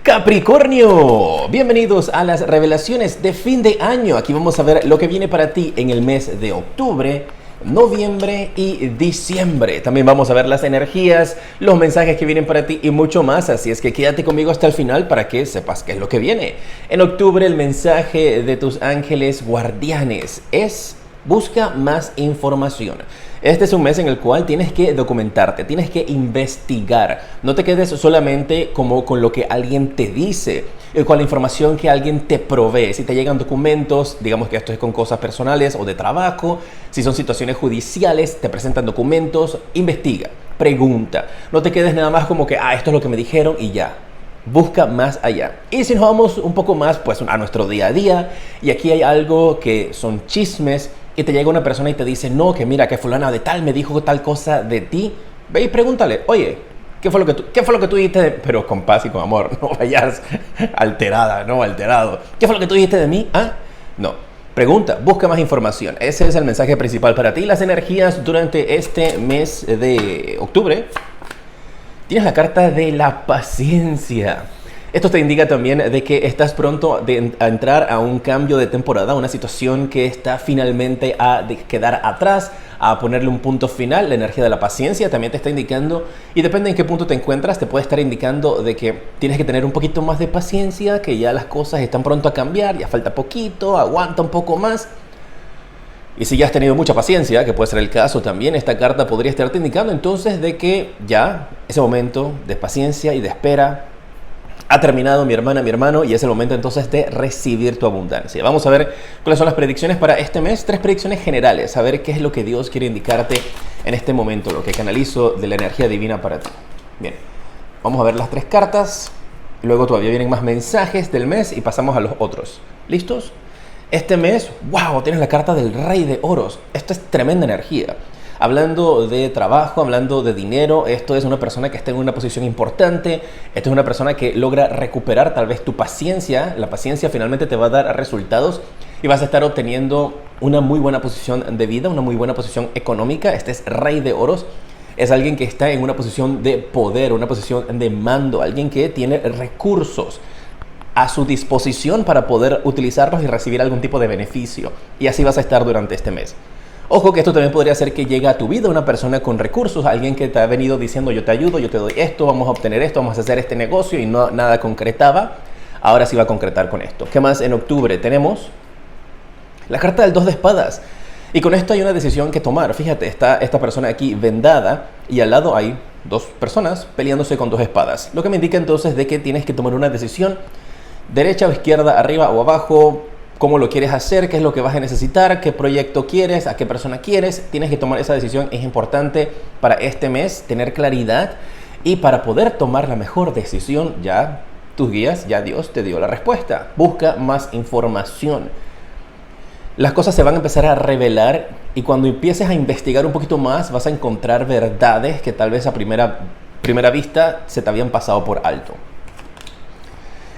Capricornio, bienvenidos a las revelaciones de fin de año. Aquí vamos a ver lo que viene para ti en el mes de octubre, noviembre y diciembre. También vamos a ver las energías, los mensajes que vienen para ti y mucho más. Así es que quédate conmigo hasta el final para que sepas qué es lo que viene. En octubre el mensaje de tus ángeles guardianes es: busca más información. Este es un mes en el cual tienes que documentarte, tienes que investigar. No te quedes solamente como con lo que alguien te dice, con la información que alguien te provee. Si te llegan documentos, digamos que esto es con cosas personales o de trabajo, si son situaciones judiciales, te presentan documentos, investiga, pregunta. No te quedes nada más como que, esto es lo que me dijeron y ya. Busca más allá. Y si nos vamos un poco más pues a nuestro día a día, y aquí hay algo que son chismes, y te llega una persona y te dice, no, que mira, que fulana de tal me dijo tal cosa de ti, ve y pregúntale, oye, ¿qué fue lo que tú dijiste? Pero con paz y con amor, no vayas alterada, no alterado. ¿Qué fue lo que tú dijiste de mí? No. Pregunta, busca más información. Ese es el mensaje principal para ti. Las energías durante este mes de octubre. Tienes la carta de la paciencia. Esto te indica también de que estás pronto a entrar a un cambio de temporada, una situación que está finalmente a quedar atrás, a ponerle un punto final. La energía de la paciencia también te está indicando, y depende en qué punto te encuentras, te puede estar indicando de que tienes que tener un poquito más de paciencia, que ya las cosas están pronto a cambiar, ya falta poquito, aguanta un poco más. Y si ya has tenido mucha paciencia, que puede ser el caso también, esta carta podría estarte indicando entonces de que ya ese momento de paciencia y de espera ha terminado, mi hermana, mi hermano, y es el momento entonces de recibir tu abundancia. Vamos a ver cuáles son las predicciones para este mes. 3 predicciones generales, a ver qué es lo que Dios quiere indicarte en este momento, lo que canalizo de la energía divina para ti. Bien, vamos a ver las 3 cartas, luego todavía vienen más mensajes del mes y pasamos a los otros. ¿Listos? Este mes, wow, tienes la carta del Rey de Oros. Esto es tremenda energía. Hablando de trabajo, hablando de dinero, esto es una persona que está en una posición importante. Esto es una persona que logra recuperar tal vez tu paciencia. La paciencia finalmente te va a dar resultados y vas a estar obteniendo una muy buena posición de vida, una muy buena posición económica. Este es Rey de Oros. Es alguien que está en una posición de poder, una posición de mando, alguien que tiene recursos a su disposición para poder utilizarlos y recibir algún tipo de beneficio. Y así vas a estar durante este mes. Ojo que esto también podría ser que llegue a tu vida una persona con recursos, alguien que te ha venido diciendo yo te ayudo, yo te doy esto, vamos a obtener esto, vamos a hacer este negocio, y no nada concretaba. Ahora sí va a concretar con esto. ¿Qué más en octubre? Tenemos la carta del 2 de espadas. Y con esto hay una decisión que tomar. Fíjate, está esta persona aquí vendada y al lado hay 2 personas peleándose con 2 espadas. Lo que me indica entonces de que tienes que tomar una decisión, derecha o izquierda, arriba o abajo, cómo lo quieres hacer, qué es lo que vas a necesitar, qué proyecto quieres, a qué persona quieres. Tienes que tomar esa decisión. Es importante para este mes tener claridad, y para poder tomar la mejor decisión, ya tus guías, ya Dios te dio la respuesta. Busca más información. Las cosas se van a empezar a revelar, y cuando empieces a investigar un poquito más vas a encontrar verdades que tal vez a primera vista se te habían pasado por alto.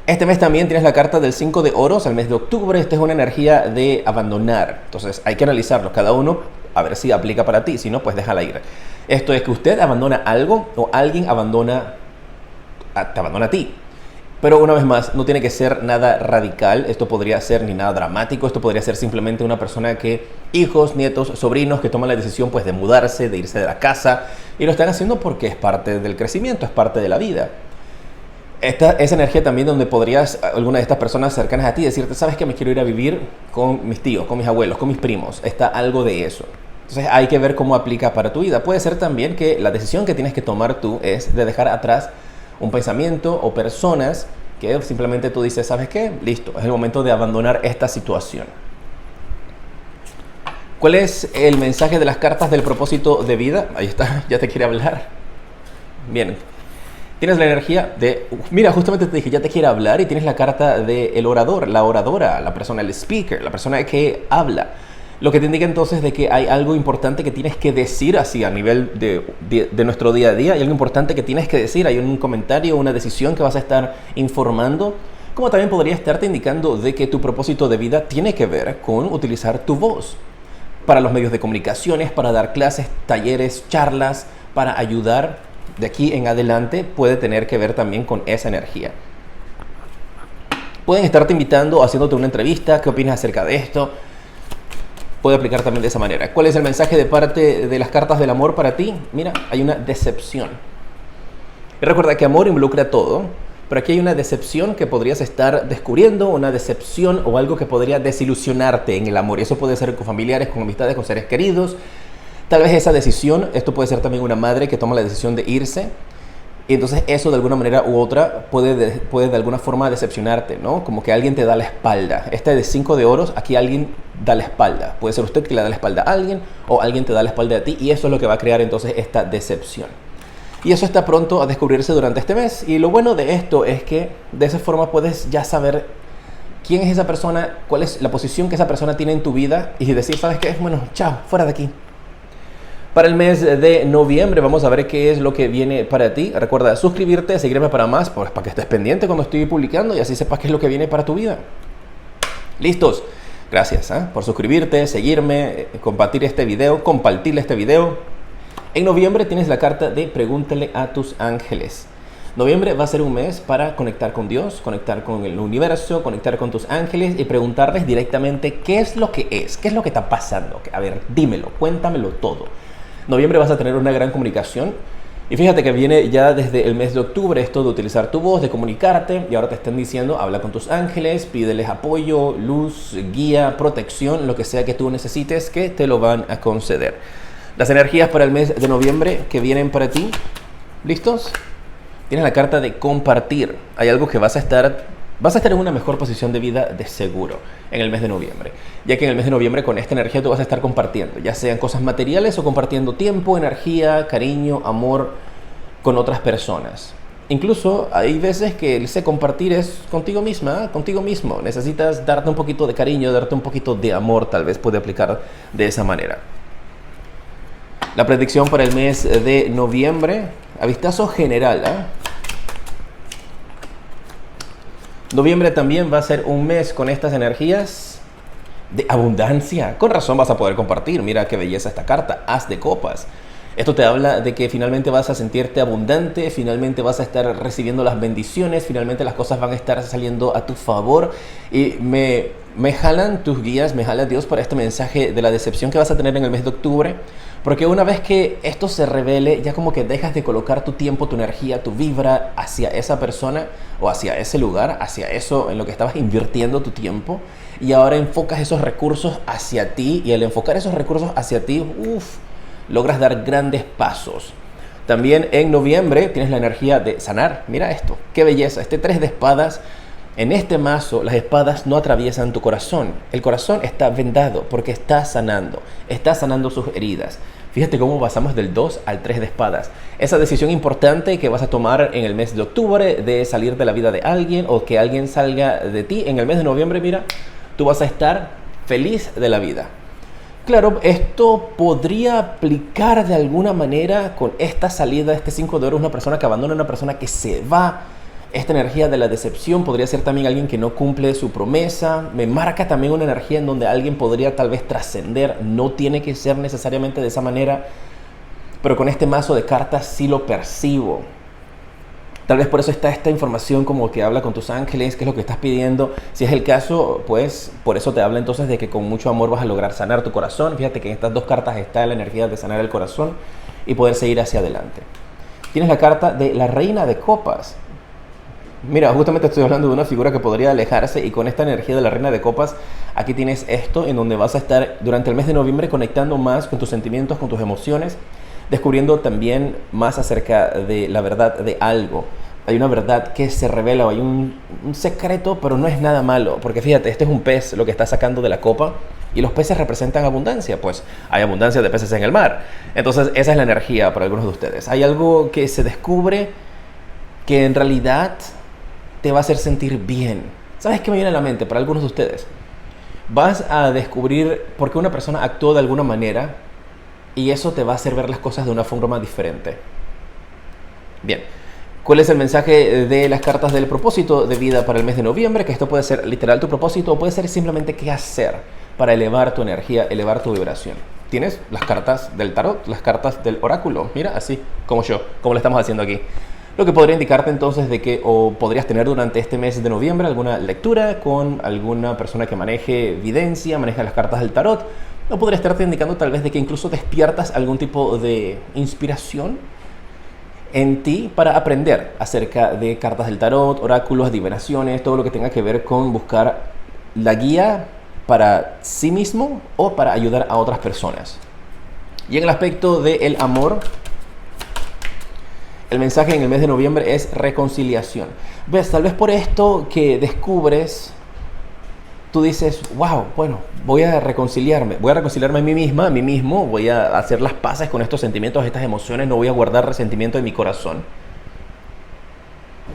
Este mes también tienes la carta del 5 de oros, el mes de octubre. Esta es una energía de abandonar. Entonces hay que analizarlo cada uno, a ver si aplica para ti. Si no, pues déjala ir. Esto es que usted abandona algo, o alguien te abandona a ti. Pero una vez más, no tiene que ser nada radical. Esto podría ser ni nada dramático. Esto podría ser simplemente una persona que, hijos, nietos, sobrinos, que toman la decisión pues de mudarse, de irse de la casa. Y lo están haciendo porque es parte del crecimiento, es parte de la vida. Esa energía también donde podrías, alguna de estas personas cercanas a ti, decirte, ¿sabes qué? Me quiero ir a vivir con mis tíos, con mis abuelos, con mis primos. Está algo de eso. Entonces hay que ver cómo aplica para tu vida. Puede ser también que la decisión que tienes que tomar tú es de dejar atrás un pensamiento o personas que simplemente tú dices, ¿sabes qué? Listo, es el momento de abandonar esta situación. ¿Cuál es el mensaje de las cartas del propósito de vida? Ahí está, ya te quiere hablar. Bien. Tienes la energía de, mira, justamente te dije, ya te quiere hablar, y tienes la carta del orador, la oradora, la persona, el speaker, la persona que habla. Lo que te indica entonces de que hay algo importante que tienes que decir, así a nivel de nuestro día a día. Hay algo importante que tienes que decir, hay un comentario, una decisión que vas a estar informando. Como también podría estarte indicando de que tu propósito de vida tiene que ver con utilizar tu voz para los medios de comunicaciones, para dar clases, talleres, charlas, para ayudar. De aquí en adelante puede tener que ver también con esa energía. pueden estarte invitando, haciéndote una entrevista, ¿qué opinas acerca de esto? Puede aplicar también de esa manera. ¿Cuál es el mensaje de parte de las cartas del amor para ti? Mira, hay una decepción. Y recuerda que amor involucra todo, pero aquí hay una decepción que podrías estar descubriendo, una decepción o algo que podría desilusionarte en el amor. Y eso puede ser con familiares, con amistades, con seres queridos. Tal vez esa decisión, esto puede ser también una madre que toma la decisión de irse. Y entonces eso de alguna manera u otra puede de alguna forma decepcionarte, ¿no? Como que alguien te da la espalda. Este de 5 de oros, aquí alguien da la espalda. Puede ser usted que le da la espalda a alguien o alguien te da la espalda a ti y eso es lo que va a crear entonces esta decepción. Y eso está pronto a descubrirse durante este mes. Y lo bueno de esto es que de esa forma puedes ya saber quién es esa persona, cuál es la posición que esa persona tiene en tu vida y decir, ¿sabes qué? Bueno, chao, fuera de aquí. Para el mes de noviembre vamos a ver qué es lo que viene para ti. Recuerda suscribirte, seguirme para más, pues para que estés pendiente cuando estoy publicando y así sepas qué es lo que viene para tu vida. ¿Listos? Gracias por suscribirte, seguirme, compartir este video. En noviembre tienes la carta de Pregúntale a tus ángeles. Noviembre va a ser un mes para conectar con Dios, conectar con el universo, conectar con tus ángeles y preguntarles directamente qué es lo que es, qué es lo que está pasando. A ver, dímelo, cuéntamelo todo. Noviembre vas a tener una gran comunicación y fíjate que viene ya desde el mes de octubre esto de utilizar tu voz, de comunicarte y ahora te están diciendo habla con tus ángeles, pídeles apoyo, luz, guía, protección, lo que sea que tú necesites que te lo van a conceder. Las energías para el mes de noviembre que vienen para ti, ¿listos? Tienes la carta de compartir. Hay algo que vas a estar en una mejor posición de vida de seguro en el mes de noviembre. Ya que en el mes de noviembre con esta energía tú vas a estar compartiendo, ya sean cosas materiales o compartiendo tiempo, energía, cariño, amor con otras personas. Incluso hay veces que ese compartir es contigo misma, contigo mismo. Necesitas darte un poquito de cariño, darte un poquito de amor, tal vez puede aplicar de esa manera. La predicción para el mes de noviembre, a vistazo general, Noviembre también va a ser un mes con estas energías de abundancia. Con razón vas a poder compartir. Mira qué belleza esta carta, As de Copas. Esto te habla de que finalmente vas a sentirte abundante, finalmente vas a estar recibiendo las bendiciones, finalmente las cosas van a estar saliendo a tu favor. Y me jalan tus guías, me jala Dios para este mensaje de la decepción que vas a tener en el mes de octubre. Porque una vez que esto se revele, ya como que dejas de colocar tu tiempo, tu energía, tu vibra hacia esa persona o hacia ese lugar, hacia eso en lo que estabas invirtiendo tu tiempo. Y ahora enfocas esos recursos hacia ti y al enfocar esos recursos hacia ti, logras dar grandes pasos. También en noviembre tienes la energía de sanar. Mira esto, qué belleza. Este 3 de espadas, en este mazo las espadas no atraviesan tu corazón. El corazón está vendado porque está sanando sus heridas. Fíjate cómo pasamos del 2 al 3 de espadas. Esa decisión importante que vas a tomar en el mes de octubre de salir de la vida de alguien o que alguien salga de ti, en el mes de noviembre, mira, tú vas a estar feliz de la vida. Claro, esto podría aplicar de alguna manera con esta salida, este 5 de oro, una persona que abandona, una persona que se va. Esta energía de la decepción podría ser también alguien que no cumple su promesa. Me marca también una energía en donde alguien podría tal vez trascender. No tiene que ser necesariamente de esa manera, pero con este mazo de cartas sí lo percibo. Tal vez por eso está esta información como que habla con tus ángeles, qué es lo que estás pidiendo. Si es el caso, pues por eso te habla entonces de que con mucho amor vas a lograr sanar tu corazón. Fíjate que en estas dos cartas está la energía de sanar el corazón y poder seguir hacia adelante. Tienes la carta de la Reina de Copas. Mira, justamente estoy hablando de una figura que podría alejarse y con esta energía de la Reina de Copas, aquí tienes esto en donde vas a estar durante el mes de noviembre conectando más con tus sentimientos, con tus emociones, descubriendo también más acerca de la verdad de algo. Hay una verdad que se revela, o hay un secreto, pero no es nada malo, porque fíjate, este es un pez lo que está sacando de la copa y los peces representan abundancia, pues hay abundancia de peces en el mar. Entonces esa es la energía para algunos de ustedes. Hay algo que se descubre que en realidad te va a hacer sentir bien. ¿Sabes qué me viene a la mente para algunos de ustedes? Vas a descubrir por qué una persona actuó de alguna manera y eso te va a hacer ver las cosas de una forma diferente. Bien, ¿cuál es el mensaje de las cartas del propósito de vida para el mes de noviembre? Que esto puede ser literal tu propósito o puede ser simplemente qué hacer para elevar tu energía, elevar tu vibración. Tienes las cartas del tarot, las cartas del oráculo. Mira, así como yo, como lo estamos haciendo aquí. Lo que podría indicarte entonces de que o podrías tener durante este mes de noviembre alguna lectura con alguna persona que maneje evidencia, maneja las cartas del tarot, o podría estarte indicando tal vez de que incluso despiertas algún tipo de inspiración en ti para aprender acerca de cartas del tarot, oráculos, adivinaciones, todo lo que tenga que ver con buscar la guía para sí mismo o para ayudar a otras personas. Y en el aspecto del amor, el mensaje en el mes de noviembre es reconciliación. ¿Ves? Tal vez por esto que descubres, tú dices, wow, bueno, voy a reconciliarme a mí misma, a mí mismo, voy a hacer las paces con estos sentimientos, estas emociones, no voy a guardar resentimiento en mi corazón.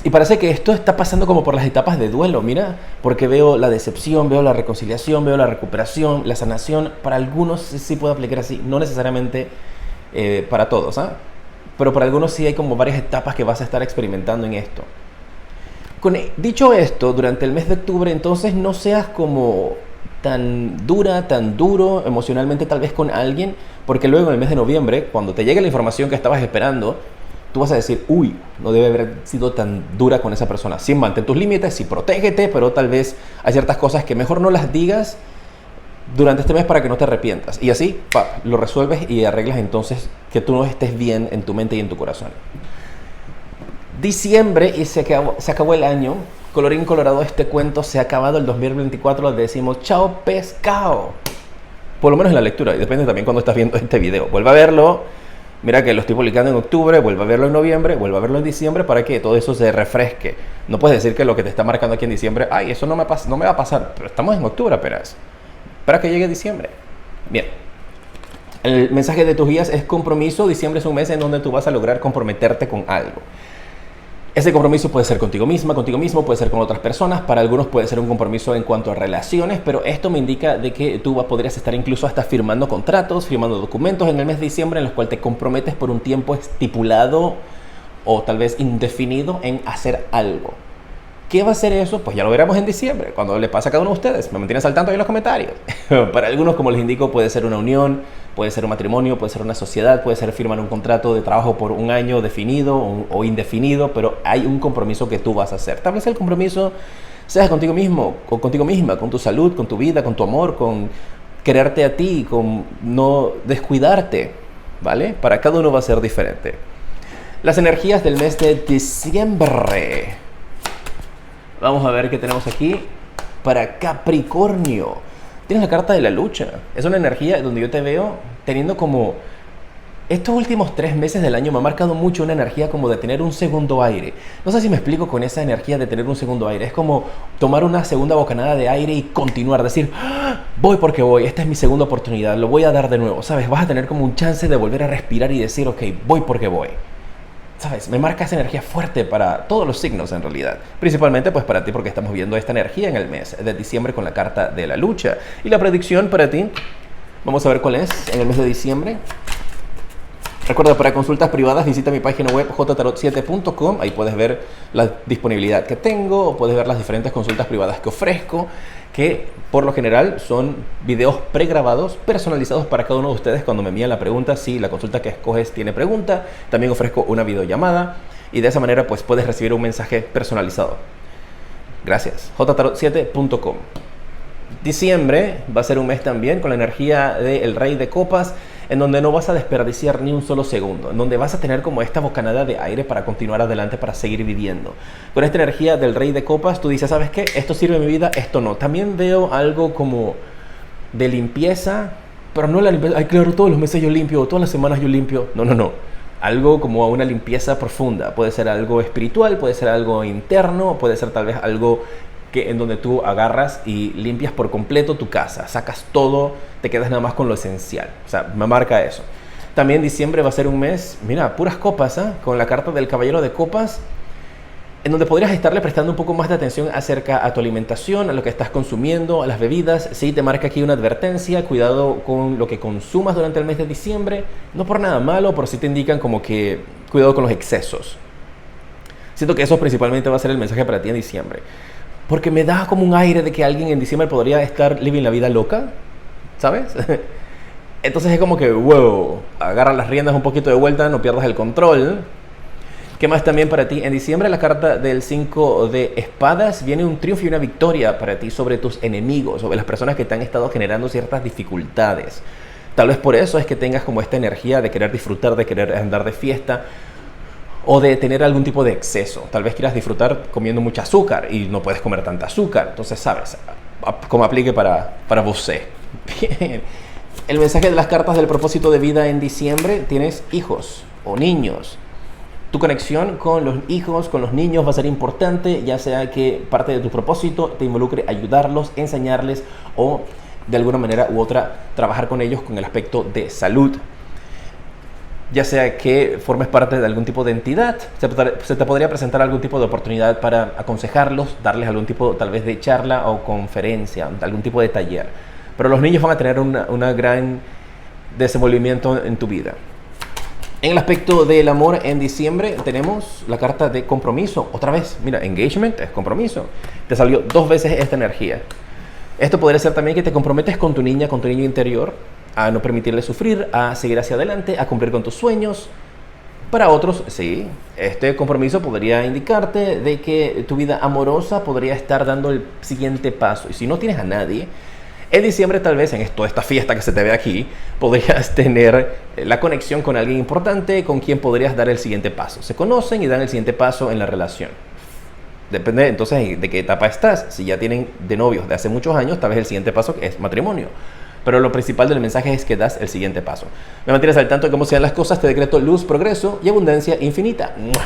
Y parece que esto está pasando como por las etapas de duelo, mira, porque veo la decepción, veo la reconciliación, veo la recuperación, la sanación. Para algunos sí puede aplicar así, no necesariamente para todos, ¿ah? Pero para algunos sí hay como varias etapas que vas a estar experimentando en esto. Dicho esto, durante el mes de octubre, entonces no seas como tan dura, tan duro emocionalmente tal vez con alguien, porque luego en el mes de noviembre, cuando te llegue la información que estabas esperando, tú vas a decir, uy, no debe haber sido tan dura con esa persona. Sí, mantén tus límites, sí, protégete, pero tal vez hay ciertas cosas que mejor no las digas durante este mes para que no te arrepientas. Y así, lo resuelves y arreglas entonces que tú no estés bien en tu mente y en tu corazón. Diciembre y se acabó el año. Colorín colorado, este cuento se ha acabado. El 2024 le decimos chao pescado. Por lo menos en la lectura. Y depende también cuando estás viendo este video. Vuelve a verlo. Mira que lo estoy publicando en octubre. Vuelve a verlo en noviembre. Vuelve a verlo en diciembre para que todo eso se refresque. No puedes decir que lo que te está marcando aquí en diciembre, ay, eso no me va a pasar. Pero estamos en octubre apenas. Para que llegue diciembre. Bien. El mensaje de tus guías es compromiso. Diciembre es un mes en donde tú vas a lograr comprometerte con algo. Ese compromiso puede ser contigo misma, contigo mismo, puede ser con otras personas. Para algunos puede ser un compromiso en cuanto a relaciones, pero esto me indica de que tú podrías estar incluso hasta firmando contratos, firmando documentos en el mes de diciembre en los cuales te comprometes por un tiempo estipulado o tal vez indefinido en hacer algo. ¿Qué va a ser eso? Pues ya lo veremos en diciembre, cuando le pase a cada uno de ustedes. Me mantienes al tanto ahí en los comentarios. Para algunos, como les indico, puede ser una unión, puede ser un matrimonio, puede ser una sociedad, puede ser firmar un contrato de trabajo por un año definido o indefinido, pero hay un compromiso que tú vas a hacer. Tal vez el compromiso sea contigo mismo, o contigo misma, con tu salud, con tu vida, con tu amor, con quererte a ti, con no descuidarte, ¿vale? Para cada uno va a ser diferente. Las energías del mes de diciembre. Vamos a ver qué tenemos aquí para Capricornio. Tienes la carta de la lucha. Es una energía donde yo te veo teniendo como... Estos últimos 3 meses del año me ha marcado mucho una energía como de tener un segundo aire. No sé si me explico con esa energía de tener un segundo aire. Es como tomar una segunda bocanada de aire y continuar. Decir, voy porque voy. Esta es mi segunda oportunidad. Lo voy a dar de nuevo. ¿Sabes? Vas a tener como un chance de volver a respirar y decir, ok, voy porque voy. ¿Sabes? Me marca esa energía fuerte para todos los signos en realidad. Principalmente pues para ti porque estamos viendo esta energía en el mes de diciembre con la carta de la lucha. Y la predicción para ti, vamos a ver cuál es en el mes de diciembre. Recuerda, para consultas privadas visita mi página web jtarot7.com. Ahí puedes ver la disponibilidad que tengo o puedes ver las diferentes consultas privadas que ofrezco, que por lo general son videos pregrabados, personalizados para cada uno de ustedes cuando me envían la pregunta. Si la consulta que escoges tiene pregunta, también ofrezco una videollamada y de esa manera pues puedes recibir un mensaje personalizado. Gracias. jtarot7.com. Diciembre va a ser un mes también con la energía del Rey de Copas, en donde no vas a desperdiciar ni un solo segundo, en donde vas a tener como esta bocanada de aire para continuar adelante, para seguir viviendo. Con esta energía del Rey de Copas, tú dices, ¿sabes qué? Esto sirve en mi vida, esto no. También veo algo como de limpieza, pero no la limpieza, ay claro, todos los meses yo limpio, todas las semanas yo limpio. No. Algo como una limpieza profunda. Puede ser algo espiritual, puede ser algo interno, puede ser tal vez algo en donde tú agarras y limpias por completo tu casa, sacas todo, te quedas nada más con lo esencial. O sea, me marca eso. También diciembre va a ser un mes, mira, puras copas, ¿eh? Con la carta del Caballero de Copas, en donde podrías estarle prestando un poco más de atención acerca a tu alimentación, a lo que estás consumiendo, a las bebidas. Sí, te marca aquí una advertencia, cuidado con lo que consumas durante el mes de diciembre, no por nada malo, pero sí te indican como que cuidado con los excesos. Siento que eso principalmente va a ser el mensaje para ti en diciembre. Porque me da como un aire de que alguien en diciembre podría estar living la vida loca, ¿sabes? Entonces es como que, wow, agarra las riendas un poquito de vuelta, no pierdas el control. ¿Qué más también para ti? En diciembre, la carta del 5 de espadas, viene un triunfo y una victoria para ti sobre tus enemigos, sobre las personas que te han estado generando ciertas dificultades. Tal vez por eso es que tengas como esta energía de querer disfrutar, de querer andar de fiesta o de tener algún tipo de exceso. Tal vez quieras disfrutar comiendo mucho azúcar y no puedes comer tanta azúcar. Entonces, sabes, como aplique para vos. Bien. El mensaje de las cartas del propósito de vida en diciembre, tienes hijos o niños. Tu conexión con los hijos, con los niños va a ser importante, ya sea que parte de tu propósito te involucre ayudarlos, enseñarles o de alguna manera u otra trabajar con ellos con el aspecto de salud. Ya sea que formes parte de algún tipo de entidad, se te podría presentar algún tipo de oportunidad para aconsejarlos, darles algún tipo tal vez de charla o conferencia, algún tipo de taller. Pero los niños van a tener un gran desenvolvimiento en tu vida. En el aspecto del amor en diciembre tenemos la carta de compromiso. Otra vez, mira, engagement es compromiso. Te salió 2 veces esta energía. Esto podría ser también que te comprometes con tu niña, con tu niño interior, a no permitirle sufrir, a seguir hacia adelante, a cumplir con tus sueños. Para otros, sí, este compromiso podría indicarte de que tu vida amorosa podría estar dando el siguiente paso. Y si no tienes a nadie, en diciembre tal vez en toda esta fiesta que se te ve aquí, podrías tener la conexión con alguien importante con quien podrías dar el siguiente paso. Se conocen y dan el siguiente paso en la relación. Depende entonces de qué etapa estás. Si ya tienen de novios de hace muchos años, tal vez el siguiente paso es matrimonio. Pero lo principal del mensaje es que das el siguiente paso. Me mantienes al tanto de cómo sean las cosas. Te decreto luz, progreso y abundancia infinita. ¡Mua!